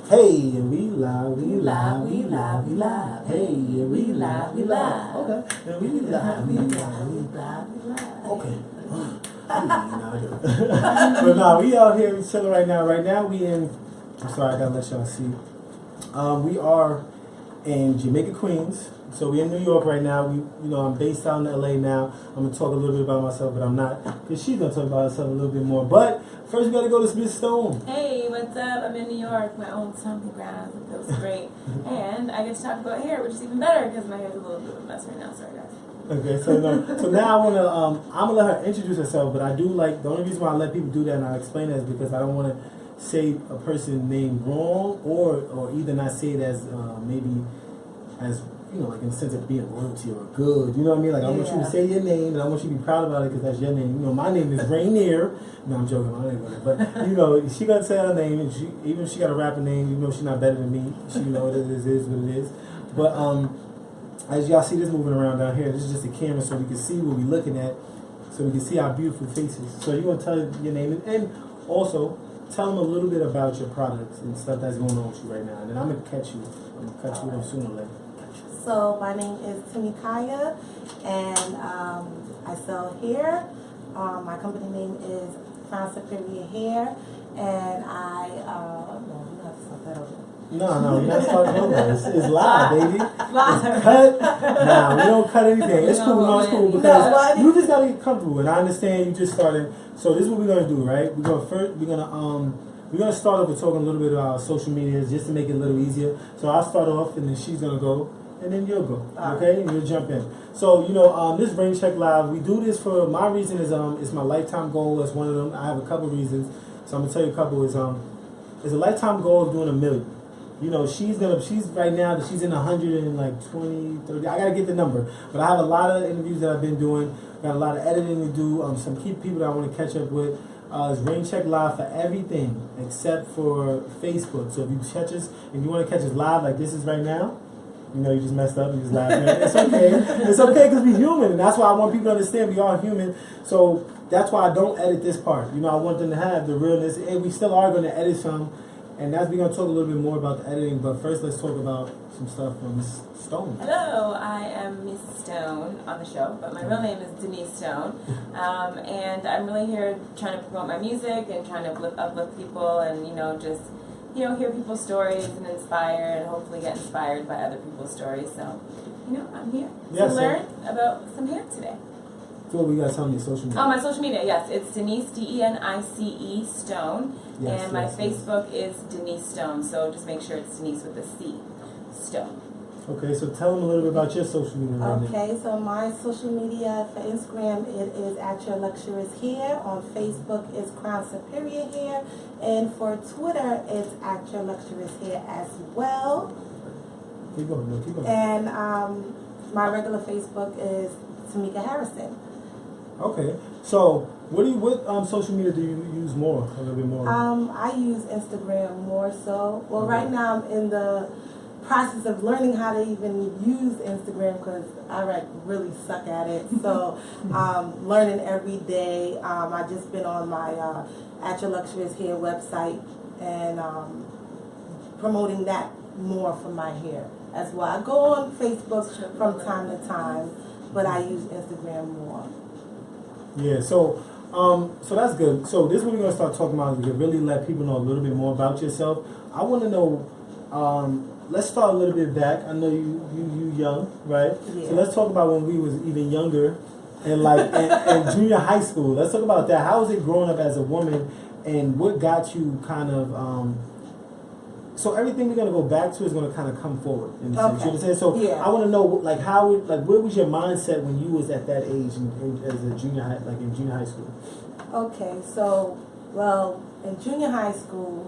Hey, we live, we live, we live, we live. Hey, we live, we live. Okay. And we live, we live, we live, we live. Okay. But nah, we out here, we chilling right now. Right now we in, I'm sorry, I gotta let y'all see. We are in Jamaica, Queens. So we're in New York right now. I'm based out in LA now. I'm gonna talk a little bit about myself, but I'm not, because she's gonna talk about herself a little bit more. But first we gotta go to msstone. Hey, what's up? I'm in New York, my own stomping ground. It feels great. And I get to talk about hair, which is even better because my hair's a little bit of a mess right now. Sorry, guys. Okay, so now I'm gonna let her introduce herself, but I do like, the only reason why I let people do that and I explain that is because I don't want to say a person's name wrong or either not say it as maybe as, like in the sense of being royalty or good, you know what I mean? Like I want you to say your name and I want you to be proud about it because that's your name. My name is Rainier. No, I'm joking. My name is, but she gotta say her name, and even if she got a rapper name, even though she's not better than me, she it is what it is. But as y'all see this moving around down here, this is just a camera so we can see what we're looking at, so we can see our beautiful faces. So you want to tell your name and also tell them a little bit about your products and stuff that's going on with you right now. And then I'm going to catch you. I'm going to cut you off sooner or later. So my name is Timmekya, and I sell hair. My company name is CrownSuperiorhair, and I, no, you have to stop that over. No, we're not starting over. It's live, baby. Live. It's cut. Nah, we don't cut anything. It's cool. No, it's cool because you just gotta get comfortable. And I understand you just started. So this is what we're gonna do, right? We're gonna start off with talking a little bit about social media just to make it a little easier. So I'll start off, and then she's gonna go, and then you'll go. Okay, and you'll jump in. So this Rain Check Live, we do this for my reason is it's my lifetime goal. That's one of them. I have a couple reasons. So I'm gonna tell you a couple. It's a lifetime goal of doing 1 million. She's right now, she's in 120, 30. I gotta get the number, but I have a lot of interviews that I've been doing. Got a lot of editing to do. Some key people that I want to catch up with. It's Rain Check Live for everything except for Facebook. So if you want to catch us live like this is right now, you just messed up. You just laughed. It's okay. It's okay because we're human, and that's why I want people to understand we are human. So that's why I don't edit this part. I want them to have the realness, and we still are going to edit some. And we're going to talk a little bit more about the editing, but first let's talk about some stuff from Miss Stone. Hello, I am Miss Stone on the show, but my real name is Denice Stone. And I'm really here trying to promote my music and trying to uplift people and, just, hear people's stories and inspire and hopefully get inspired by other people's stories. So, I'm here to learn about some hair today. So we got to tell me social media. Oh, my social media, yes. It's Denice, D-E-N-I-C-E Stone. Yes, and my Facebook is Denice Stone. So just make sure it's Denice with a C. Stone. Okay, so tell them a little bit about your social media right now. Okay, so my social media for Instagram, it is At Your Luxurious Hair. On Facebook, it's CrownSuperiorHair. And for Twitter, it's At Your Luxurious Hair as well. Keep going, keep going. And my regular Facebook is Timmekya Harrison. Okay, so what social media do you use more, a little bit more? I use Instagram more so. Well, right now I'm in the process of learning how to even use Instagram because I really suck at it. So learning every day. I just been on my At Your Luxurious Hair website and promoting that more for my hair as well. I go on Facebook from time to time, but I use Instagram more. Yeah, so that's good. So this is what we're gonna start talking about. To really let people know a little bit more about yourself. I want to know. Let's start a little bit back. I know you young, right? Yeah. So let's talk about when we was even younger, and in junior high school. Let's talk about that. How was it growing up as a woman, and what got you kind of? So everything we're gonna go back to is gonna kind of come forward. In the sense, you understand? So yeah. I want to know, where was your mindset when you was at that age as a junior high, in junior high school? Okay, so in junior high school,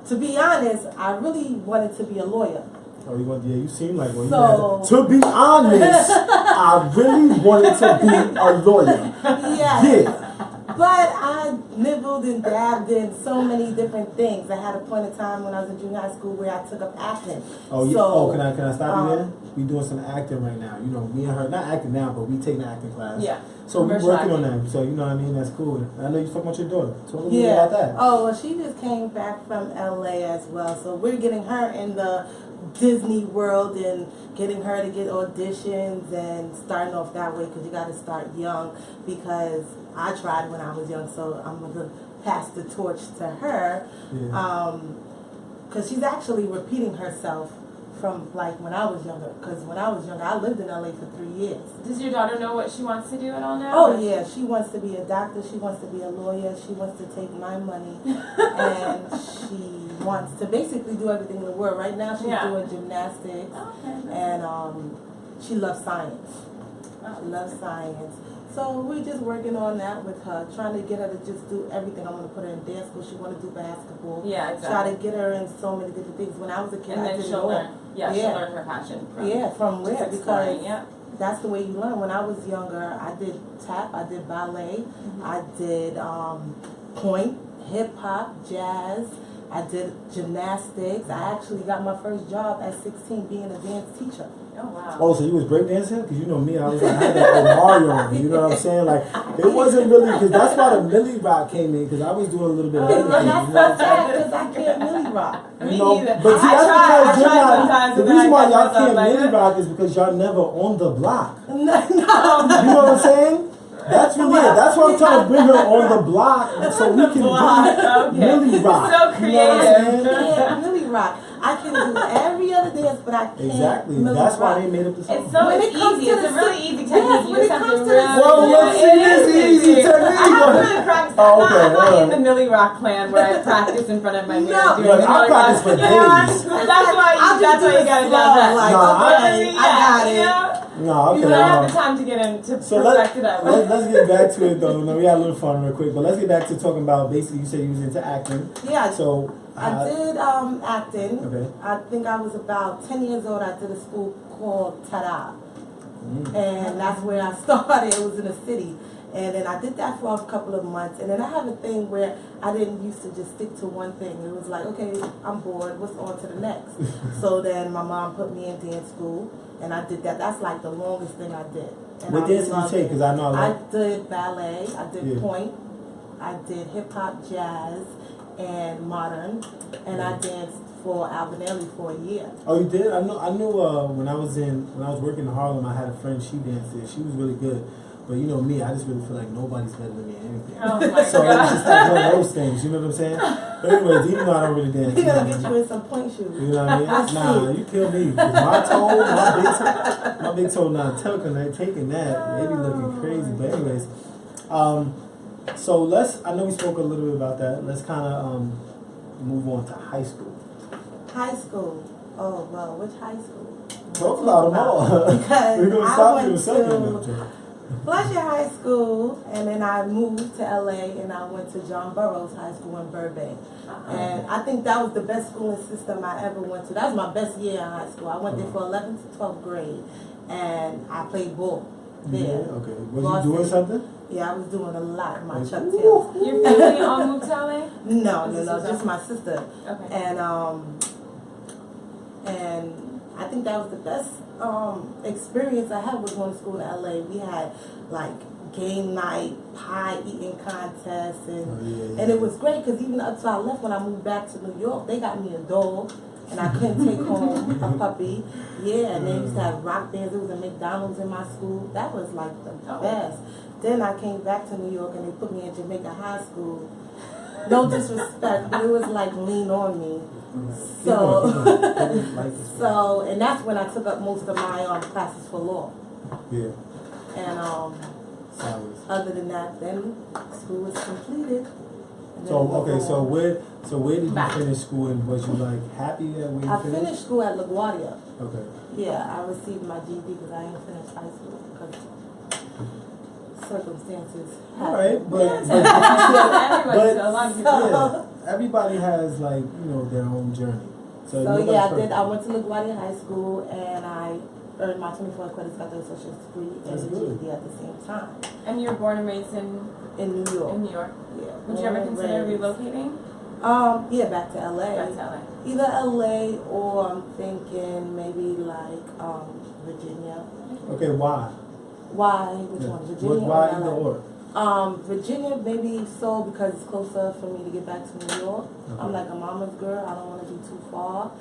to be honest, I really wanted to be a lawyer. Oh, you seem like one. To be honest, I really wanted to be a lawyer. Yeah. But I nibbled and dabbed in so many different things. I had a point in time when I was in junior high school where I took up acting. Oh, yeah. So, Can I stop you there? We doing some acting right now. You know, me and her, not acting now, but we taking an acting class. Yeah. So we're working on that. So, you know what I mean? That's cool. I know you're talking about your daughter. Talk a little bit about that. Oh, well, she just came back from LA as well. So we're getting her in the Disney world and getting her to get auditions and starting off that way, because you got to start young, because I tried when I was young, so I'm going to pass the torch to her, because she's actually repeating herself from like when I was younger, because when I was younger I lived in LA for 3 years. Does your daughter know what she wants to do at all now? Oh yeah, she wants to be a doctor, she wants to be a lawyer, she wants to take my money, and she wants to basically do everything in the world. Right now she's doing gymnastics, and she loves science. She loves science. So we're just working on that with her, trying to get her to just do everything. I'm going to put her in dance school. She want to do basketball. Yeah, exactly. Try to get her in so many different things. When I was a kid, and then I did she'll it all. learn. Yeah, she'll learn her passion. From where? Because yeah. That's the way you learn. When I was younger, I did tap, I did ballet, I did point, hip hop, jazz. I did gymnastics. I actually got my first job at 16 being a dance teacher. Oh, wow. Oh, so you was breakdancing? Because you know me, I was like, I had that old Mario on me, you know what I'm saying? Like, it wasn't really, because that's why the Millie Rock came in, because I was doing a little bit of everything. And that's so sad, because I can't Millie Rock. Me know, neither. but see, that's because you're not, sometimes. the reason why y'all can't Millie Rock is because y'all never on the block. No. You know what I'm saying? That's really it. That's why I'm trying to bring her on the block so we can do Millie Rock. So creative. Yeah, Millie Rock. I can do every other dance, but I can't. Exactly. Millie That's why Rock. they made up the song. It's so easy. It's a really easy technique. You just have to really. Well, let's see this easy technique. I haven't really practiced. Oh, okay, I'm not in the Millie Rock clan where I practice in front of my mirror doing Look, I Millie practice Rock. for days. That's why you gotta do that. Like, no, I got it. No, okay. You don't have the time to get into perfect it out. Let's get back to it though. No, we had a little fun real quick, but let's get back to talking about basically. You said you was into acting. Yeah. So I did acting. Okay. I think I was about 10 years old. I did a school called Tada, and that's where I started. It was in a city. And then I did that for a couple of months. And then I have a thing where I didn't used to just stick to one thing. It was like, okay, I'm bored. What's on to the next? So then my mom put me in dance school, and I did that. That's like the longest thing I did. And what dance did you take? Because I know I did ballet. I did point. I did hip hop, jazz, and modern. And I danced for Albanelli for a year. Oh, you did? I knew. When I was working in Harlem, I had a friend. She danced there. She was really good. But you know me, I just really feel like nobody's better than me at anything. Oh my so God. it's just like one of those things, you know what I'm saying? But anyways, even though I don't really dance, He's gonna get you in some point shoes. you know what I mean? Nah, you kill me. My big toe not taking that. They be looking crazy. But anyways, so I know we spoke a little bit about that. Let's kind of move on to high school. High school. Oh, well, which high school? Talk about them all. Because we're going to stop you in a second. Flushing High School, and then I moved to LA, and I went to John Burroughs High School in Burbank. And I think that was the best schooling system I ever went to. That was my best year in high school. I went there for 11th to 12th grade, and I played ball there. Yeah, okay. Was you doing something? Yeah, I was doing a lot. My Chuck Taylor. Your family all moved to LA? No, just my sister. Okay. And I think that was the best experience I had was going to school in LA. We had like game night, pie eating contests, and it was great because even up till I left, when I moved back to New York, they got me a dog, and I couldn't take home a puppy. Yeah, and they used to have rock bands. There was a McDonald's in my school. That was like the best. Then I came back to New York, and they put me in Jamaica High School. No disrespect, but it was like lean on me. So, and that's when I took up most of my classes for law. Yeah. And other than that, then school was completed. So where did you finish school, and was you like happy that we I finished school at LaGuardia. Okay. Yeah, I received my GED because I didn't finish high school because circumstances. All right, everybody has like their own journey. So yeah, I went to LaGuardia High School, and I earned my 24 credits, got the associate's degree, and the GED at the same time. And you were born and raised in New York. In New York. Yeah. Would you ever consider relocating? Yeah, back to LA. Back to LA. Either LA or I'm thinking maybe like Virginia. Okay, why? Why? Which one? Virginia why or either LA? or? Virginia maybe so because it's closer for me to get back to New York. Okay. I'm like a mama's girl. I don't want to be too far.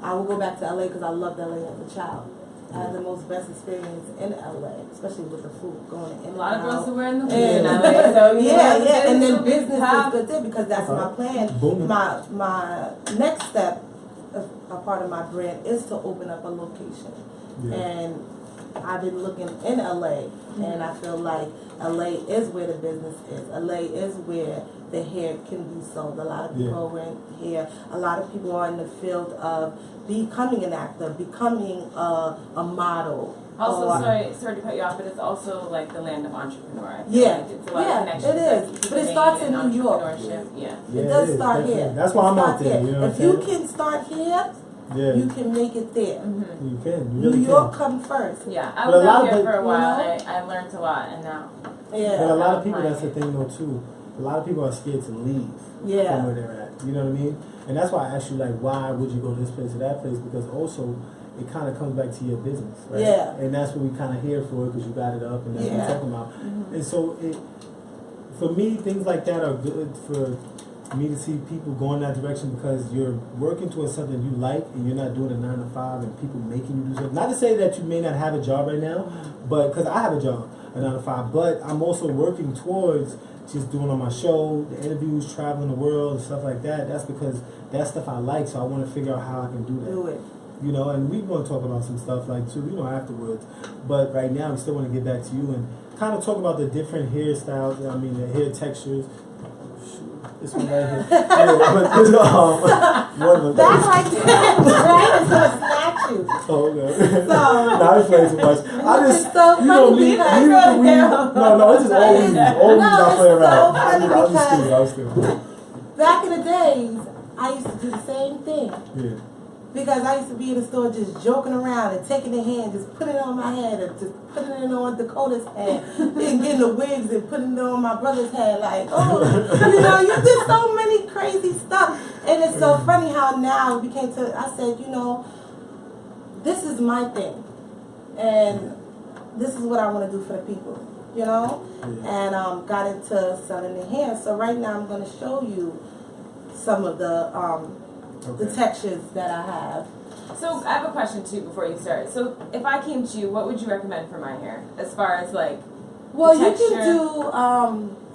I will go back to LA because I loved LA as a child. I had the most best experience in LA, especially with the food going in. A lot of girls who were in the food in LA, so yeah, and then business is good too because that's my plan. Boom. My next step, a part of my brand, is to open up a location, and I've been looking in LA, and I feel like LA is where the business is. LA is where the hair can be sold. A lot of people are in here. A lot of people are in the field of becoming an actor, becoming a model. Also, sorry to cut you off, but it's also like the land of entrepreneur. Yeah, like it's a lot of connections it is. But it starts in New York. Yeah, it does start here. That's why I'm out there. You know if you can start here, you can make it there. You can. You New really York can. come first. Yeah, I was out here for a while. And I learned a lot, and now. Yeah. But a lot of people, that's the thing though too. A lot of people are scared to leave from where they're at. You know what I mean? And that's why I asked you, like, why would you go this place or that place? Because also, it kind of comes back to your business, right? Yeah. And that's what we kind of here for, because you got it up, and that's what we're talking about. And so, for me, things like that are good for me to see people go in that direction, because you're working towards something you like, and you're not doing a 9 to 5, and people making you do something. Not to say that you may not have a job right now, but because I have a job, a 9 to 5, but I'm also working towards just doing on my show, the interviews, traveling the world, and stuff like that. That's because that's stuff I like, so I want to figure out how I can do that. Do it. You know, and we're going to talk about some stuff like too, you know, afterwards. But right now, we still want to get back to you and kind of talk about the different hairstyles. I mean, the hair textures. This one right here. That's like that. Right? It's gonna snatch you. Oh, okay. So, now I'm playing too much. I just, so you know, funny no, it's just always I play around. So funny I was kidding. Back in the days, I used to do the same thing. Yeah. Because I used to be in the store just joking around and taking the hand, just putting it on my head, and just putting it on Dakota's head, and getting the wigs and putting it on my brother's head. Like, oh, you know, you did so many crazy stuff. And it's so funny how now we came to, I said, you know, this is my thing. And this is what I want to do for the people, you know? And got into selling the hair. So right now I'm going to show you some of the textures that I have. So I have a question too before you start. So if I came to you, what would you recommend for my hair as far as like well, you texture? can do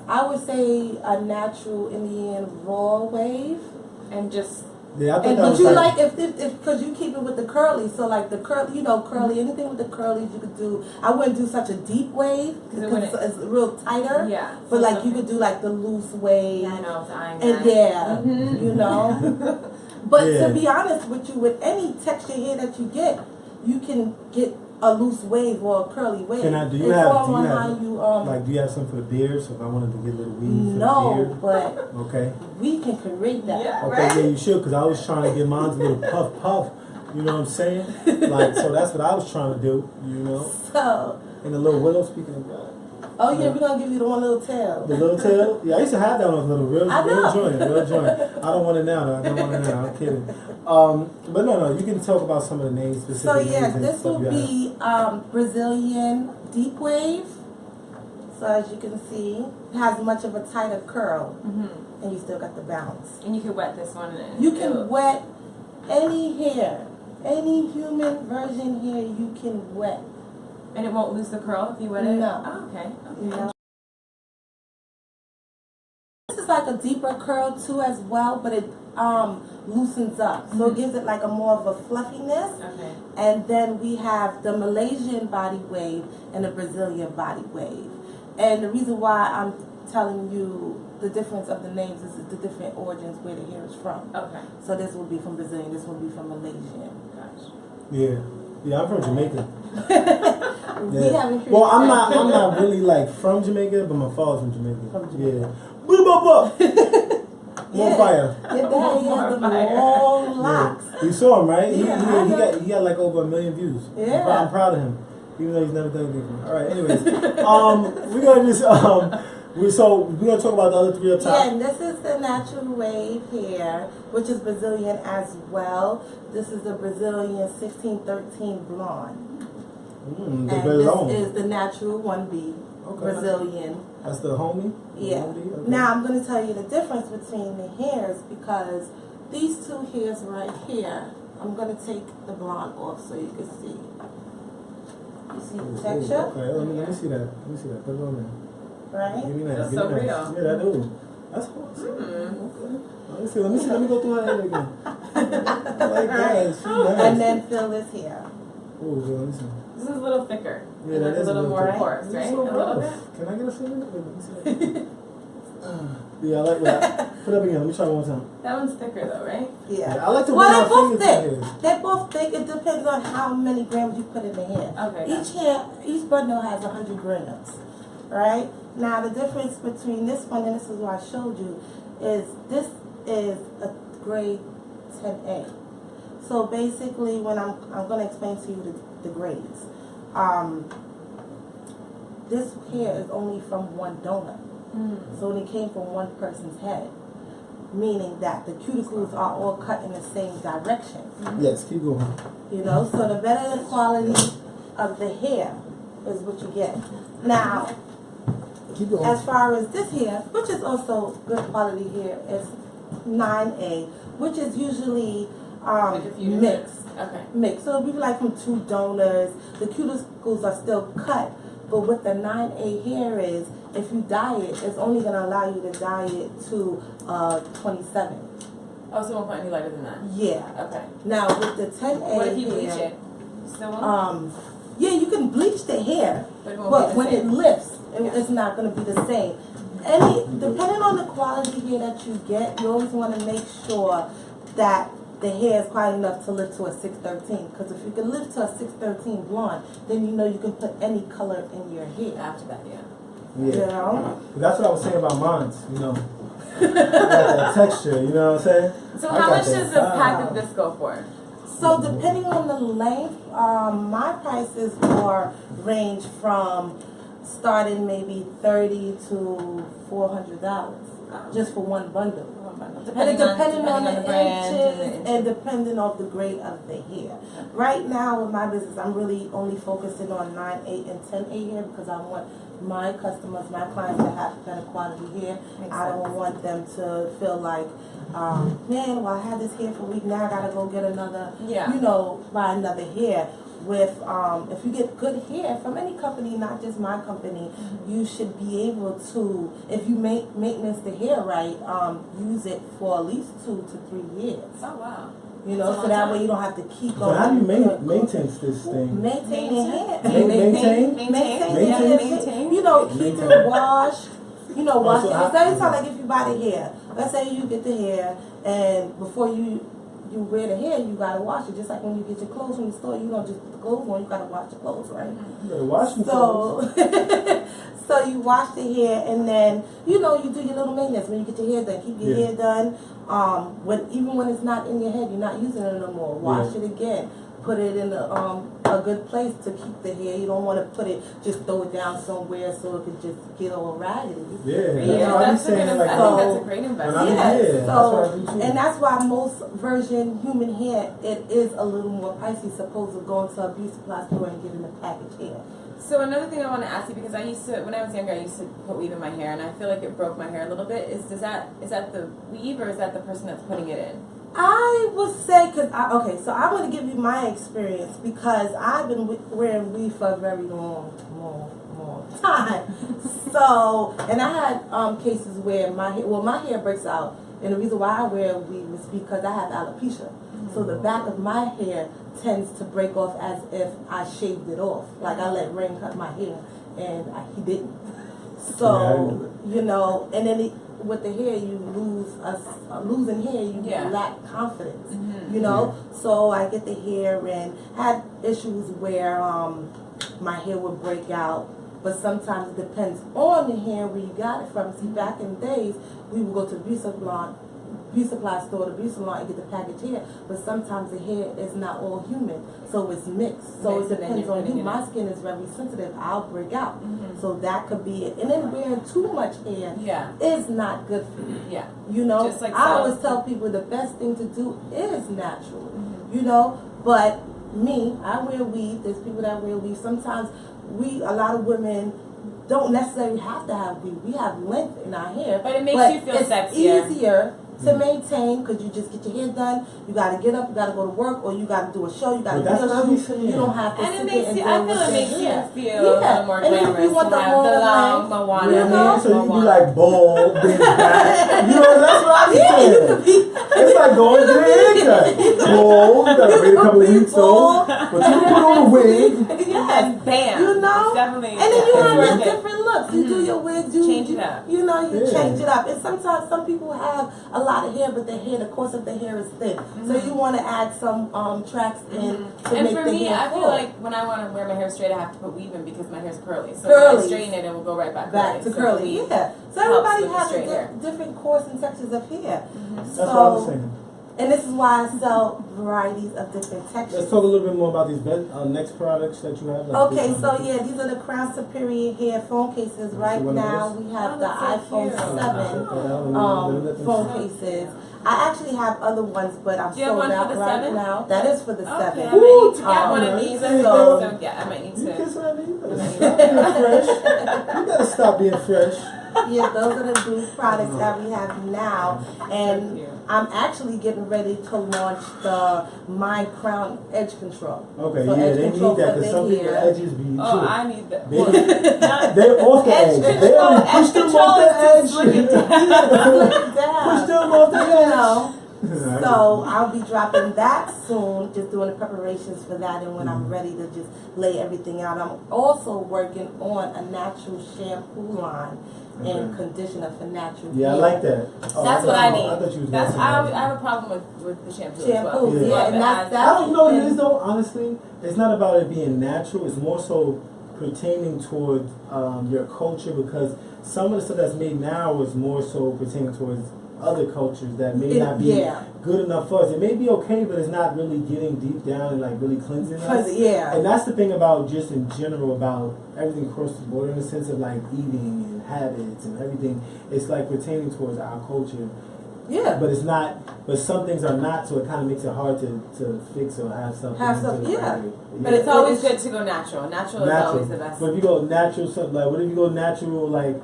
I would say a natural Indian raw wave, and just but you like if because you keep it with the curly, so like the curly, you know, curly, anything with the curlies you could do. I wouldn't do such a deep wave because it's real tighter. Yeah. But like you could do like the loose wave. Yeah, I know. I was eyeing and you know. But to be honest with you, with any texture hair that you can get a loose wave or a curly wave. Do you have some for the beard? So if I wanted to get a little weave for the beard. But we can create that. Yeah, yeah, you should, because I was trying to get mine a little puff. You know what I'm saying? Like, so that's what I was trying to do. You know. So. And the little willow, speaking of that. Oh yeah, we're gonna give you the one little tail. The little tail? Yeah, I used to have that one, little real joint. I don't want it now though. I don't want it now. I'm kidding. But no, you can talk about some of the names specific. So yeah, this will be Brazilian deep wave. So as you can see, it has much of a tighter curl, and you still got the bounce. And you can wet this one. You can wet any hair, any human version hair. You can wet. And it won't lose the curl if you wet it? No. Oh, okay. No. This is like a deeper curl too as well, but it loosens up. So it gives it like a more of a fluffiness. Okay. And then we have the Malaysian body wave and the Brazilian body wave. And the reason why I'm telling you the difference of the names is the different origins where the hair is from. Okay. So this will be from Brazilian, this will be from Malaysian. Gotcha. Yeah, I'm from Jamaica. Well, I'm not really like from Jamaica, but my father's from Jamaica. Yeah. More fire. Your daddy has the long locks. You saw him, right? Yeah, he got like over 1 million views. Yeah. I'm proud of him, even though he's never done anything. All right. Anyways, we're gonna just we're gonna talk about the other three up top. Yeah, and this is the natural wave hair, which is Brazilian as well. This is the Brazilian 1613 blonde. And this is the natural 1B Brazilian. That's the homie? Yeah. Okay. Now I'm going to tell you the difference between the hairs, because these two hairs right here, I'm going to take the blonde off so you can see. You see the texture? Okay, let me see that. Let me see that. Put it on there. Right? Give me that. That's Give so me that. real. Yeah, that do. That's awesome. Okay. Let me see. Let me go through her head again. Like that. And then fill this here. Oh, let me see. This is a little thicker. Yeah, that is a little more coarse, right? So a little bit. Can I get a feeling? Let me see. Yeah, I like that. Put it up again. Let me try one more time. That one's thicker though, right? Yeah. I like to Well, run they're my both fingers thick. in here. They're both thick. It depends on how many grams you put in the hair. Okay. Each bundle has 100 grams. Right? Now the difference between this one and this is what I showed you is this is a grade 10A. So basically, when I'm going to explain to you the grades. This hair is only from one donor. So it came from one person's head, meaning that the cuticles are all cut in the same direction. Yes, keep going. You know, so the better the quality of the hair is what you get. Now, Keep going. as far as this hair, which is also good quality hair, is 9A, which is usually mixed. Okay. Mixed. So it'll be like from two donors. The cuticles are still cut, but what the 9A hair is, if you dye it, it's only going to allow you to dye it to 27. Oh, so it won't put any lighter than that? Yeah. Okay. Now with the 10A What if you hair, bleach it? Still won't? yeah, you can bleach the hair, But it won't but be the when same. it lifts, it's not going to be the same. Depending on the quality hair that you get, you always want to make sure that the hair is quite enough to lift to a 613. Because if you can lift to a 613 blonde, then you know you can put any color in your hair. After that, yeah. Yeah. You know? But that's what I was saying about mine, you know. I got that texture, you know what I'm saying? So how much does a pack of this go for? So depending on the length, my prices for range from starting maybe $30 to $400 just for one bundle. Depending on the inches and depending on the grade of the hair. Right now with my business, I'm really only focusing on 9A and 10A hair because I want my customers, my clients to have better quality hair. I don't want them to feel like, man, well I had this hair for a week, now I gotta go get another, you know, buy another hair. With if you get good hair from any company, not just my company, you should be able to, if you maintenance the hair right, use it for at least 2 to 3 years. Oh wow! You know, so that way you don't have to keep going. But how do you maintain this thing? Maintain the hair. Maintain. You know, keep it washed. You know, wash it. So It's every time like if you buy the hair. Let's say you get the hair, and before you wear the hair, you gotta wash it. Just like when you get your clothes from the store, you don't just put the clothes on, you gotta wash your clothes, right? You gotta wash them clothes. So you wash the hair, and then you know you do your little maintenance when you get your hair done. Keep your hair done. Even when it's not in your head, you're not using it no more. Wash it again. Put it in a good place to keep the hair. You don't want to put it, just throw it down somewhere so it can just get all raggedy. That's a great investment. And that's why most virgin human hair, it is a little more pricey, supposed to go into a beauty supply store and get in a package hair. So another thing I want to ask you, because I used to, when I was younger, I used to put weave in my hair, and I feel like it broke my hair a little bit. Is that the weave, or is that the person that's putting it in? I would say, so I'm going to give you my experience because I've been wearing weave for a very long time. So, and I had cases where my hair breaks out, and the reason why I wear weave is because I have alopecia. So the back of my hair tends to break off as if I shaved it off. Like I let Rain cut my hair, and he didn't. So, you know, and then with the hair, you losing hair, you lack confidence, you know? So I get the hair and had issues where my hair would break out, but sometimes it depends on the hair where you got it from. See, back in the days, we would go to beauty beauty supply store, the beauty salon, and get the package hair. But sometimes the hair is not all human, so it's mixed. So it depends on you. My skin is very sensitive. I'll break out. So that could be it. And then wearing too much hair is not good for you. Yeah. You know, Just like I always tell people the best thing to do is natural. You know, but me, I wear weave. There's people that wear weave. Sometimes a lot of women don't necessarily have to have weave. We have length in our hair. But it makes you feel sexier. It's easier to maintain because you just get your hair done. You got to get up, you got to go to work, or you got to do a show, you got to do a shoot. You don't have to sit there and I feel it makes you feel a little more glamorous. And if you want the long Moana, so you be like bald, then back. You know, that's what I'm saying. It's like going to the haircut. Bald, you got to wait a couple of weeks old, but you can put on a wig. And bam. You know? Definitely. And then you have different looks. You do your wigs, change it up. You know, you change it up. And sometimes some people have a lot of hair, but the course of the hair is thin. So you want to add some tracks in to make the hair. And for me, I feel like when I want to wear my hair straight, I have to put weave in because my hair's curly. So when I straighten it, it will go right back to curly. Yeah. So everybody has different course and textures of hair. That's what I was saying. And this is why I sell varieties of different textures. Let's talk a little bit more about these next products that you have. Like okay, so these are the Crown Superior Hair phone cases. Right now we have the iPhone 7 phone cases. I actually have other ones, but I'm sold out right now. That is for the 7. I might need to get one of these. So yeah, I might need to. You gotta stop being fresh. Yeah, those are the new products that we have now, and I'm actually getting ready to launch the My Crown Edge Control. Okay, so they need that because some people edges be. I need that. They're off the edge. They already pushed them off the edge. Push them off the edge. So I'll be dropping that soon, just doing the preparations for that, and when I'm ready to just lay everything out. I'm also working on a natural shampoo line and conditioner for natural hair. I like that. That's what I need. I thought you was I have a problem with the shampoo as well. And I don't know what it is though, honestly. It's not about it being natural. It's more so pertaining toward your culture, because some of the stuff that's made now is more so pertaining towards other cultures that may not be good enough for us. It may be okay, but it's not really getting deep down and like really cleansing us. And that's the thing about just in general about everything across the board in the sense of like eating and habits and everything. It's like pertaining towards our culture. But it's not. But some things are not, so it kind of makes it hard to fix or have something. But it's always good to go natural. Natural is always the best. But if you go natural, something like what if you go natural like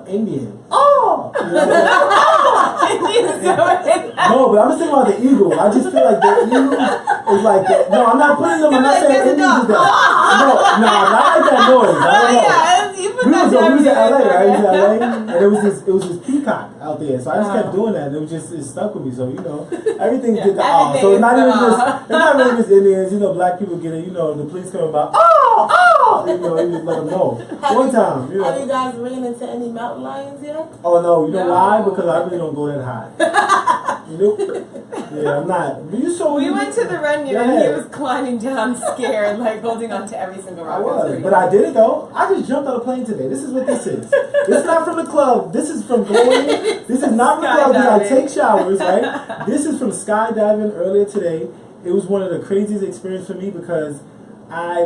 Indian? No, but I'm just thinking about the eagle. I just feel like the eagle is like that. No, I'm not putting them. I'm not saying Indians is that. No, not like that noise. I don't know. We was in LA, right? We was in LA, and it was this peacock out there. So I just kept doing that, and it stuck with me. So everything did the So it's not really just Indians. Black people get it. The police come about you just let them know. One time, Have you guys ran into any mountain lions yet? Oh no, you know why? Because I really don't go that high. I'm not. We went to the run here, and he was climbing down, scared, like holding on to every single rock. I was, but I did it though. I just jumped on a plane today. This is what this is. This is not from the club. This is from going. This is not from the club because I take showers, right? This is from skydiving earlier today. It was one of the craziest experiences for me because I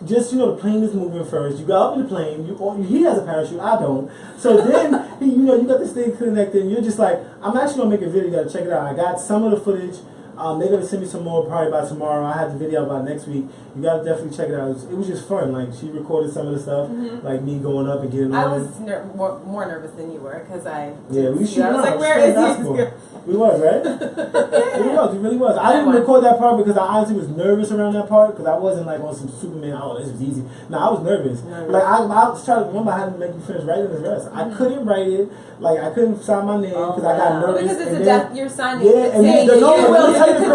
the plane is moving first. You got up in the plane. He has a parachute. I don't. So then, you got this thing connected. And you're just like, I'm actually gonna make a video. You gotta check it out. I got some of the footage. They're gonna send me some more probably by tomorrow. I have the video by next week. You gotta definitely check it out. It was just fun. Like she recorded some of the stuff, like me going up and getting on. I was more nervous than you were because I. We should. I was like, where is he? We was, right? We really was. I didn't record that part because I honestly was nervous around that part because I wasn't like on some Superman. Oh, this is easy. No, I was nervous. Like I was trying to remember I had to make you finish writing the rest. I couldn't write it. Like I couldn't sign my name because I got nervous. Because it's a death. You're signing. And you could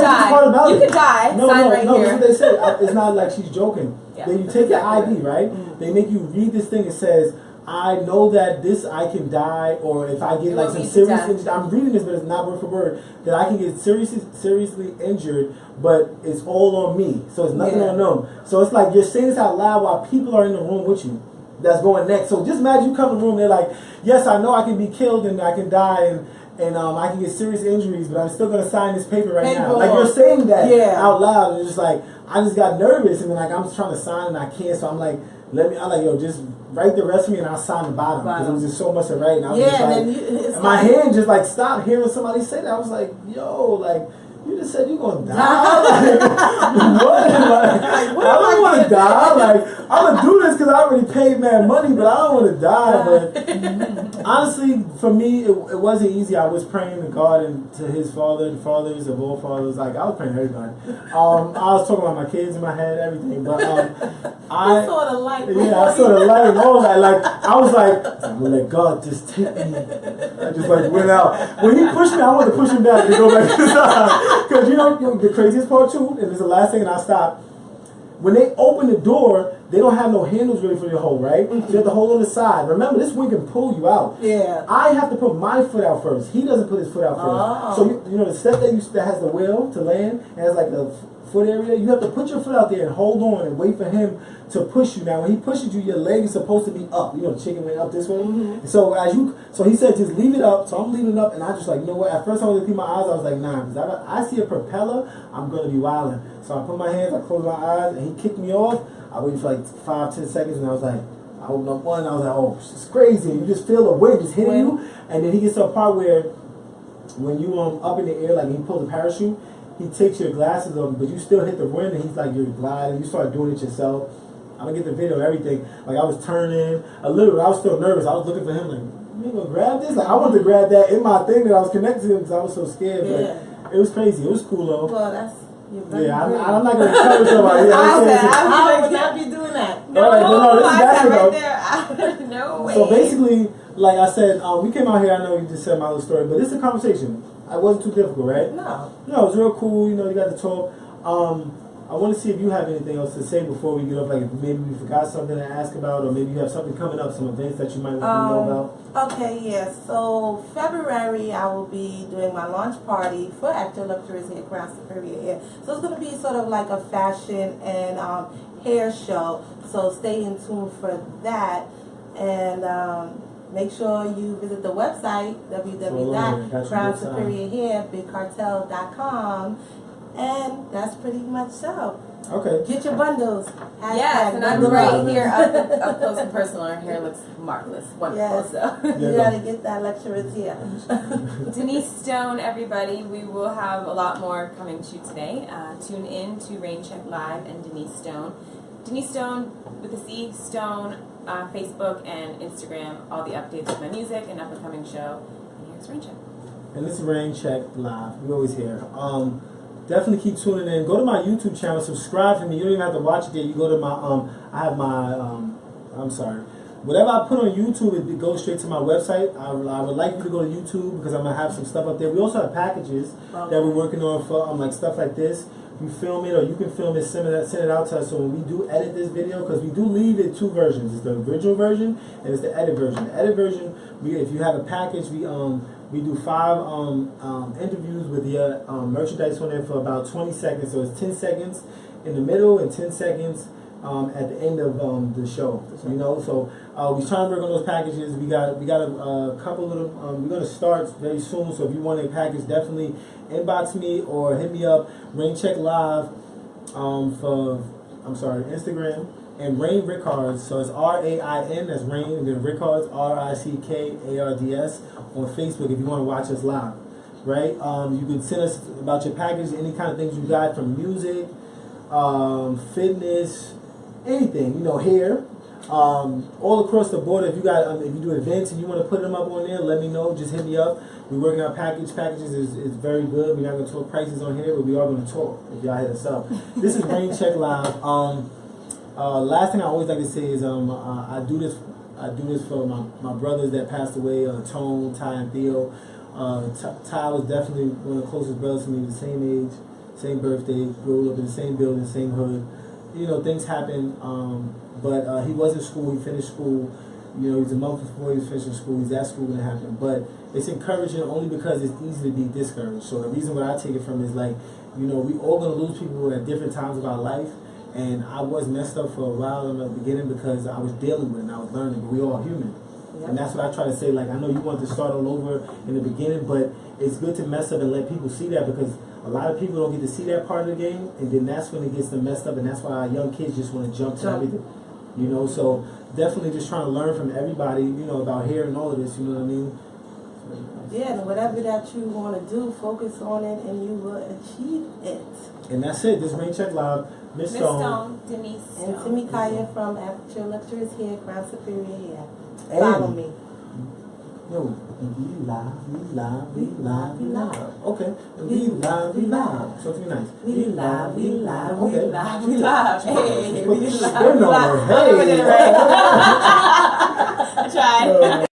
die. You could die. No, sign right here. That's what they say. It's not like she's joking. Then you take your ID, right? They make you read this thing. It says, I know that I can die, or if I get like some serious injury, I'm reading this, but it's not word for word, that I can get seriously injured, but it's all on me. So it's nothing on them. So it's like you're saying this out loud while people are in the room with you that's going next. So just imagine you come in the room, they're like, yes, I know I can be killed and I can die, and I can get serious injuries, but I'm still gonna sign this paper right now. Like you're saying that out loud, and it's just like I just got nervous, and then like I'm trying to sign and I can't, so I'm like, I'm like, yo, just write the rest of me and I'll sign the bottom because it was just so much to write, and I was just like, and my hand just like stopped hearing somebody say that. I was like, yo, like. You just said you're gonna die. Like, what? Like, I don't want to die. Like I'm gonna do this because I already paid mad money, but I don't want to die. But honestly, for me, it wasn't easy. I was praying to God and to His Father, the fathers of all fathers. Like I was praying to everybody. I was talking about my kids in my head, everything. But I saw the light. I saw the light and all that. Like I was like, I'm gonna let God just take me. I just like went out. When He pushed me, I wanted to push Him back to go back to the side. Because you know the craziest part too, and this is the last thing, and I'll stop. When they open the door, they don't have no handles really for your hold, right? So you have to hold on the side. Remember, this wing can pull you out. Yeah. I have to put my foot out first. He doesn't put his foot out first. So you know the step that has the wheel to land, and has like the foot area, you have to put your foot out there and hold on and wait for him to push you. Now when he pushes you, your leg is supposed to be up. You know, the chicken wing up this way. So he said just leave it up. So I'm leaving it up, and I just like, you know what? At first I wanted to keep my eyes. I was like, nah, because I see a propeller, I'm gonna be wilding. So I put my hands, I closed my eyes, and he kicked me off. I waited for like 5-10 seconds, and I was like, I opened up one, and I was like, oh, it's crazy. And you just feel the wind just hitting you, and then he gets to a part where when you up in the air, like he pulls a parachute, he takes your glasses off, but you still hit the wind, and he's like, you're gliding. You start doing it yourself. I'm gonna get the video, everything. Like I was turning a little. I was still nervous. I was looking for him, like, you gonna grab this? Like I wanted to grab that in my thing that I was connected to because I was so scared. But it was crazy. It was cool though. Well, that's. I'm not gonna tell somebody. I would not be doing that. No, this is back right there. No way. So basically, like I said, we came out here. I know you just said my little story, but this is a conversation. It wasn't too difficult, right? No, it was real cool. You know, you got to talk. I want to see if you have anything else to say before we get off. Like if maybe we forgot something to ask about, or maybe you have something coming up, some events that you might want to know about. Okay, yes. So February, I will be doing my launch party for Actor Luxuries here at Crown Superior Hair. So it's going to be sort of like a fashion and hair show. So stay in tune for that, and make sure you visit the website www.crownsuperiorhairbigcartel.com. And that's pretty much so. Okay. Get your bundles. Yes, and I'm right here up close and personal. Her hair looks marvelous. Wonderful. Yes. So. You gotta get that luxurious hair. Denice Stone, everybody. We will have a lot more coming to you today. Tune in to RAINCHECK Live and Denice Stone. Denice Stone with a C, Stone, Facebook and Instagram. All the updates of my music and up-and-coming show. And here's RAINCHECK. And this is RAINCHECK Live. We're always here. Definitely keep tuning in. Go to my YouTube channel. Subscribe to me. You don't even have to watch it there. You go to my I have my I'm sorry. Whatever I put on YouTube, it goes straight to my website. I would like you to go to YouTube because I'm gonna have some stuff up there. We also have packages that we're working on for like stuff like this. You film it, or you can film it, send it out to us. So when we do edit this video, because we do leave it 2 versions. It's the original version and it's the edit version. The edit version, if you have a package, we do 5 interviews with the merchandise on there for about 20 seconds. So it's 10 seconds in the middle and 10 seconds at the end of the show. You know, so we're trying to work on those packages. We got a couple of them. We're gonna start very soon. So if you want a package, definitely inbox me or hit me up. RAINCHECK Live Instagram. And Rain Rickards, so it's RAIN, that's Rain, and then Rickards, RICKARDS, on Facebook if you want to watch us live, right? You can send us about your package, any kind of things you got from music, fitness, anything, you know, hair, all across the board. If you got, if you do events and you want to put them up on there, let me know. Just hit me up. We're working on packages is very good. We're not going to talk prices on here, but we are going to talk if y'all hit us up. This is RAINCHECK Live. Last thing I always like to say is I do this for my brothers that passed away, Tone, Ty, and Theo. Ty was definitely one of the closest brothers to me, the same age, same birthday, grew up in the same building, same hood. You know, things happen, but he was in school, he finished school. You know, he's a month before he was finishing school, he's at school when it happened. But it's encouraging only because it's easy to be discouraged. So the reason what I take it from is like, you know, we all gonna lose people at different times of our life. And I was messed up for a while in the beginning because I was dealing with it and I was learning, but we all human. And that's what I try to say. Like, I know you want to start all over in the beginning, but it's good to mess up and let people see that, because a lot of people don't get to see that part of the game, and then that's when it gets them messed up, and that's why our young kids just want to jump to everything. You know, so definitely just trying to learn from everybody, you know, about hair and all of this, you know what I mean? Yeah, and whatever that you want to do, focus on it and you will achieve it. And that's it. This Rain Check Live. Miss Stone, Denice, and Timmekya from Aperture Lecturers here, CrownSuperiorhair. Follow me. Yo, we live. Okay. We live. So it's nice. We live. Okay. Hey, we live. Hey. I tried.